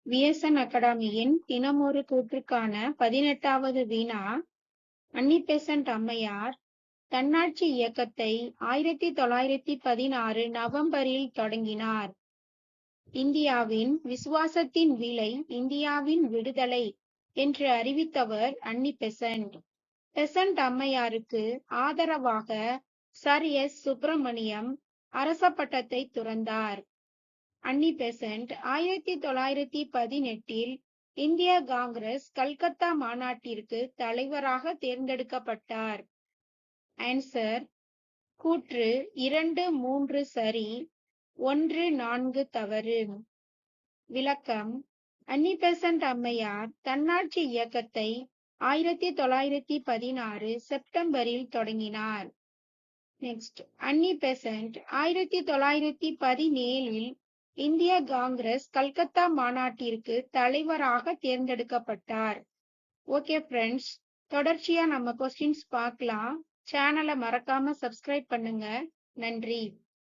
VSN அகாடமியின் தினமொரு கூற்றுக்கான 18வது வினா. அன்னி பெசன்ட் அம்மையார் தன்னாட்சி இயக்கத்தை 1916 நவம்பரில் தொடங்கினார். இந்தியாவின் விசுவாசத்தின் விலை இந்தியாவின் விடுதலை என்று அறிவித்தவர் அன்னி பெசன்ட். பெசன்ட் அம்மையாருக்கு ஆதரவாக சர் எஸ். சுப்பிரமணியம் அரச பட்டத்தை துறந்தார். அன்னி பெசன்ட் 1918 இந்திய காங்கிரஸ் கல்கத்தா மாநாட்டிற்கு தலைவராக தேர்ந்தெடுக்கப்பட்டார். ஆன்சர்: கூற்று 2, 3 சரி, 1, 4 தவறு. விளக்கம்: அன்னி பெசன்ட் அம்மையார் தன்னாட்சி இயக்கத்தை 1916 செப்டம்பரில் தொடங்கினார். நெக்ஸ்ட், அன்னி பெசன்ட் 1917 இந்திய காங்கிரஸ் கல்கத்தா மாநாட்டிற்கு தலைவராக தேர்ந்தெடுக்கப்பட்டார். ஓகே ஃப்ரெண்ட்ஸ், தொடர்ச்சியா நம்ம கொஸ்டின்ஸ் பார்க்கலாம். சேனலை மறக்காம சப்ஸ்கிரைப் பண்ணுங்க. நன்றி.